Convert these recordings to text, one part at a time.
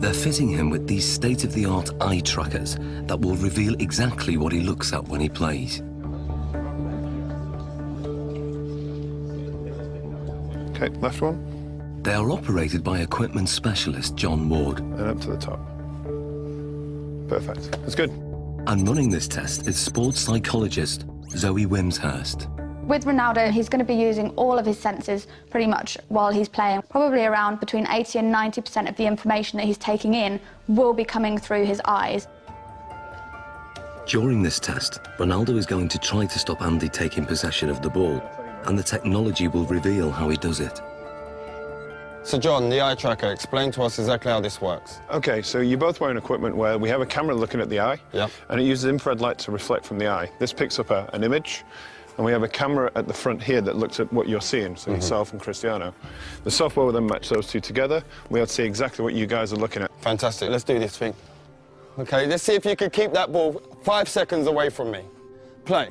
They're fitting him with these state-of-the-art eye trackers that will reveal exactly what he looks at when he plays. Okay, left one. They are operated by equipment specialist John Ward. And up to the top. Perfect. That's good. And running this test is sports psychologist Zoe Wimshurst. With Ronaldo, he's going to be using all of his senses pretty much while he's playing. Probably around between 80 and 90% of the information that he's taking in will be coming through his eyes. During this test, Ronaldo is going to try to stop Andy taking possession of the ball, and the technology will reveal how he does it. So, John, the eye tracker, explain to us exactly how this works. Okay, so you're both wearing equipment where we have a camera looking at the eye, and it uses infrared light to reflect from the eye. This picks up an image, and we have a camera at the front here that looks at what you're seeing, so yourself and Cristiano. The software will then match those two together. We'll see exactly what you guys are looking at. Fantastic. Let's do this thing. Okay, let's see if you can keep that ball 5 seconds away from me. Play.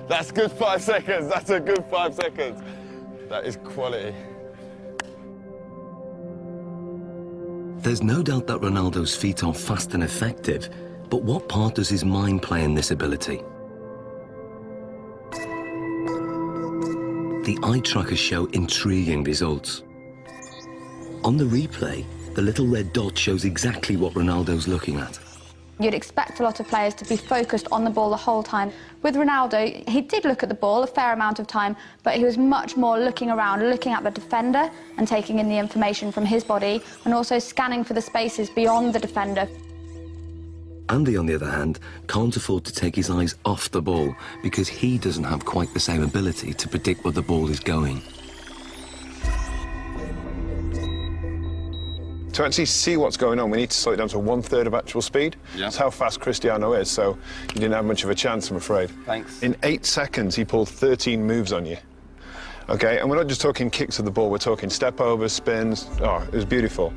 That's good 5 seconds. That's a good 5 seconds. That is quality. There's no doubt that Ronaldo's feet are fast and effective, but what part does his mind play in this ability? The eye trackers show intriguing results. On the replay, the little red dot shows exactly what Ronaldo's looking at. You'd expect a lot of players to be focused on the ball the whole time. With Ronaldo, he did look at the ball a fair amount of time, but he was much more looking around, looking at the defender and taking in the information from his body, and also scanning for the spaces beyond the defender. Andy, on the other hand, can't afford to take his eyes off the ball because he doesn't have quite the same ability to predict where the ball is going. To actually see what's going on, we need to slow it down to 1/3 of actual speed. That's how fast Cristiano is, so you didn't have much of a chance, I'm afraid. Thanks. In 8 seconds, he pulled 13 moves on you. Okay, and we're not just talking kicks of the ball, we're talking step-overs, spins. Oh, it was beautiful.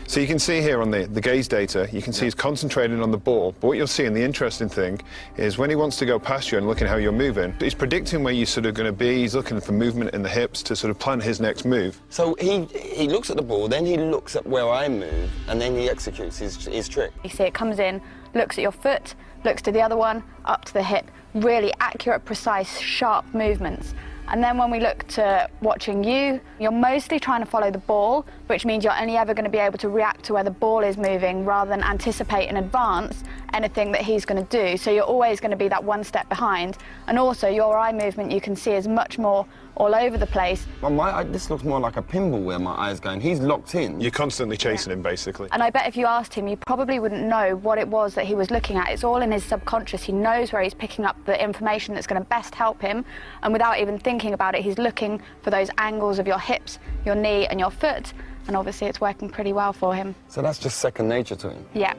So you can see here on the gaze data, you can see he's concentrating on the ball, but what you'll see, and the interesting thing, is when he wants to go past you and looking how you're moving, he's predicting where you're sort of going to be, he's looking for movement in the hips to sort of plan his next move. So he looks at the ball, then he looks at where I move, and then he executes his trick. You see it comes in, looks at your foot, looks to the other one, up to the hip. Really accurate, precise, sharp movements. And then when we look to watching you, you're mostly trying to follow the ball, which means you're only ever going to be able to react to where the ball is moving rather than anticipate in advance anything that he's going to do. So you're always going to be that one step behind. And also your eye movement you can see is much more all over the place. Well, this looks more like a pinball where my eye's going. He's locked in. You're constantly chasing him, basically. And I bet if you asked him, you probably wouldn't know what it was that he was looking at. It's all in his subconscious. He knows where he's picking up the information that's going to best help him. And without even thinking about it, he's looking for those angles of your hips, your knee and your foot. And obviously it's working pretty well for him. So that's just second nature to him? Yeah.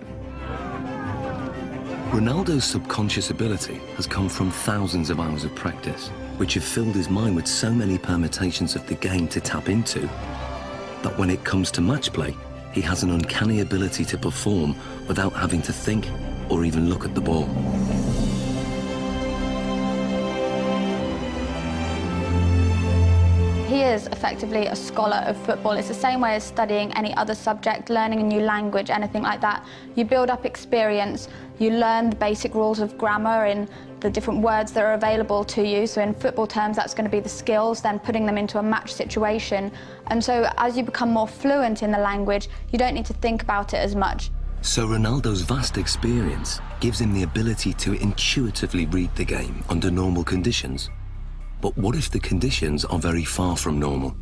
Ronaldo's subconscious ability has come from thousands of hours of practice, which have filled his mind with so many permutations of the game to tap into, that when it comes to match play, he has an uncanny ability to perform without having to think or even look at the ball. He is effectively a scholar of football. It's the same way as studying any other subject, learning a new language, anything like that. You build up experience, you learn the basic rules of grammar in the different words that are available to you. So in football terms, that's going to be the skills, then putting them into a match situation. And so as you become more fluent in the language, you don't need to think about it as much. So Ronaldo's vast experience gives him the ability to intuitively read the game under normal conditions. But what if the conditions are very far from normal?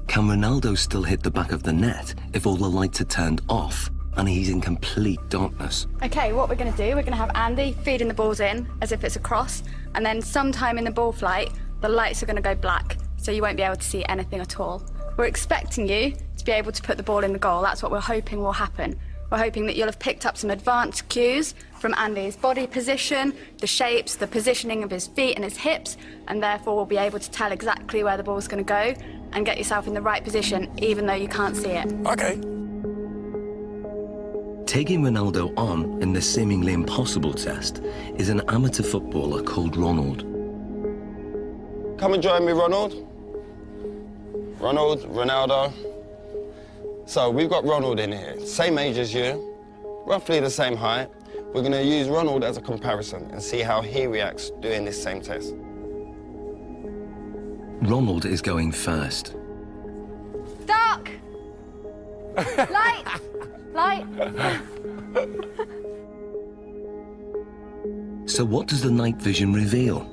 Can Ronaldo still hit the back of the net if all the lights are turned off and he's in complete darkness? Okay, what we're going to do, we're going to have Andy feeding the balls in as if it's a cross, and then sometime in the ball flight, the lights are going to go black, so you won't be able to see anything at all. We're expecting you to be able to put the ball in the goal. That's what we're hoping will happen. We're hoping that you'll have picked up some advanced cues from Andy's body position, the shapes, the positioning of his feet and his hips, and therefore we'll be able to tell exactly where the ball's going to go and get yourself in the right position, even though you can't see it. Okay. Taking Ronaldo on in this seemingly impossible test is an amateur footballer called Ronald. Come and join me, Ronald. Ronald, Ronaldo. So we've got Ronald in here, same age as you, roughly the same height. We're going to use Ronald as a comparison and see how he reacts doing this same test. Ronald is going first. Dark! Light! Light! So what does the night vision reveal?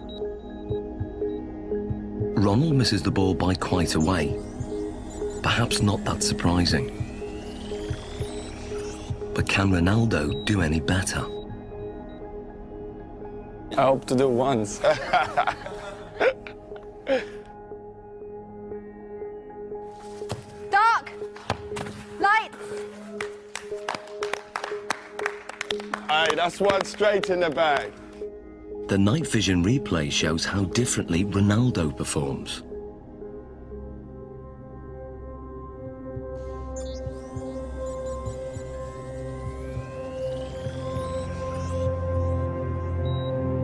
Ronald misses the ball by quite a way. Perhaps not that surprising. But can Ronaldo do any better? I hope to do once. Dark! Light! Aye, that's one straight in the bag. The night vision replay shows how differently Ronaldo performs.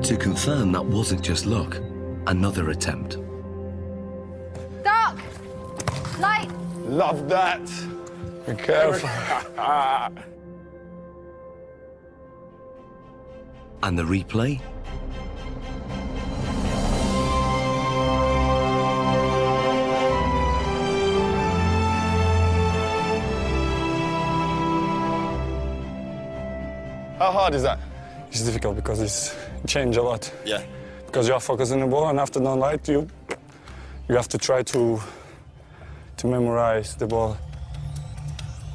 To confirm that wasn't just luck, another attempt. Dark! Light! Love that. Be careful. And the replay? How hard is that? It's difficult because it's changed a lot. Yeah. Because you are focusing on the ball, and after the light, you have to try to memorize the ball.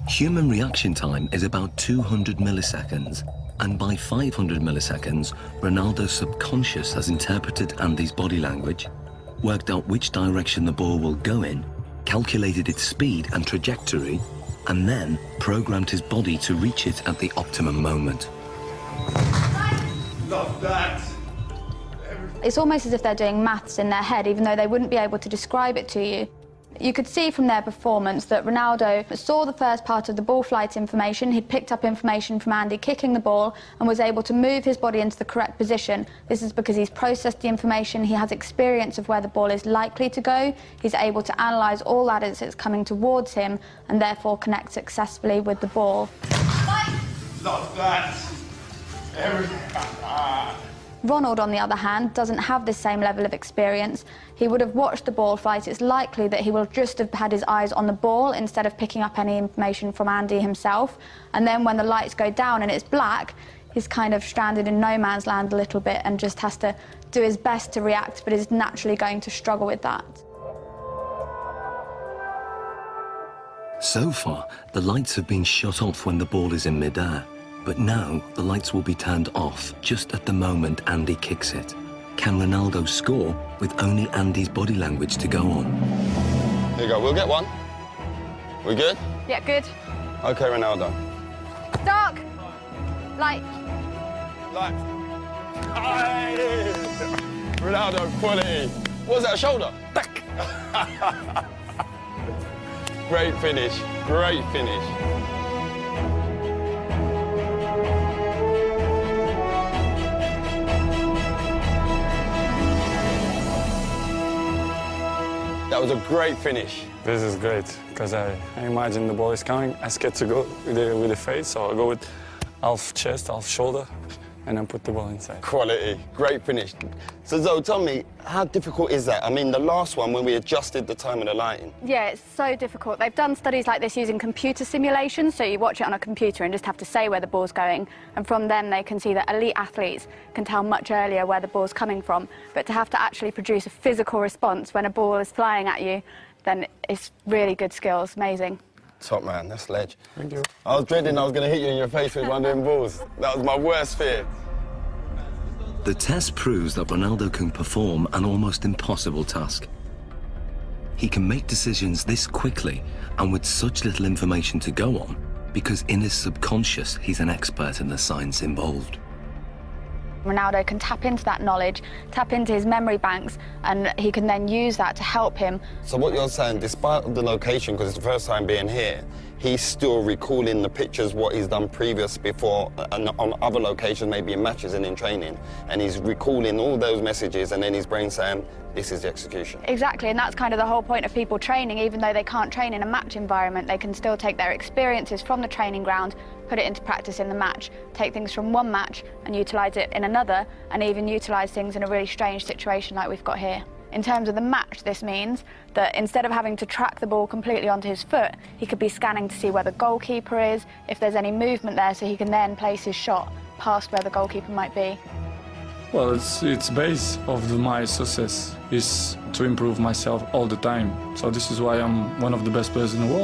Human reaction time is about 200 milliseconds, and by 500 milliseconds, Ronaldo's subconscious has interpreted Andy's body language, worked out which direction the ball will go in, calculated its speed and trajectory, and then programmed his body to reach it at the optimum moment. Love that. It's almost as if they're doing maths in their head, even though they wouldn't be able to describe it to you. You could see from their performance that Ronaldo saw the first part of the ball flight information. He'd picked up information from Andy kicking the ball and was able to move his body into the correct position. This is because he's processed the information, he has experience of where the ball is likely to go, he's able to analyse all that as it's coming towards him and therefore connect successfully with the ball. Love that. Ronald, on the other hand, doesn't have this same level of experience. He would have watched the ball flight. It's likely that he will just have had his eyes on the ball instead of picking up any information from Andy himself. And then when the lights go down and it's black, he's kind of stranded in no man's land a little bit and just has to do his best to react, but is naturally going to struggle with that. So far, the lights have been shut off when the ball is in midair. But now, the lights will be turned off just at the moment Andy kicks it. Can Ronaldo score with only Andy's body language to go on? Here you go, we'll get one. We good? Yeah, good. Okay, Ronaldo. Dark! Light! Light. Aye. Ronaldo, quality. What was that, a shoulder? Back. Great finish, great finish. That was a great finish. This is great, because I imagine the ball is coming. I scared to go with the face, so I go with half chest, half shoulder, and then put the ball inside. Quality, great finish. So Zoe, tell me, how difficult is that? I mean, the last one, when we adjusted the time of the lighting. Yeah, it's so difficult. They've done studies like this using computer simulations, so you watch it on a computer and just have to say where the ball's going, and from them they can see that elite athletes can tell much earlier where the ball's coming from, but to have to actually produce a physical response when a ball is flying at you, then it's really good skills, amazing. Top man, that's ledge. Thank you. I was dreading I was going to hit you in your face with one of them balls. That was my worst fear. The test proves that Ronaldo can perform an almost impossible task. He can make decisions this quickly and with such little information to go on because in his subconscious he's an expert in the science involved. Ronaldo can tap into that knowledge, tap into his memory banks, and he can then use that to help him. So what you're saying, despite the location, because it's the first time being here, he's still recalling the pictures, what he's done previous before, and on other locations, maybe in matches and in training, and he's recalling all those messages, and then his brain's saying, this is the execution. Exactly, and that's kind of the whole point of people training. Even though they can't train in a match environment, they can still take their experiences from the training ground, put it into practice in the match, take things from one match and utilise it in another, and even utilise things in a really strange situation like we've got here. In terms of the match, this means that instead of having to track the ball completely onto his foot, he could be scanning to see where the goalkeeper is, if there's any movement there, so he can then place his shot past where the goalkeeper might be. Well, it's base of my success is to improve myself all the time. So this is why I'm one of the best players in the world.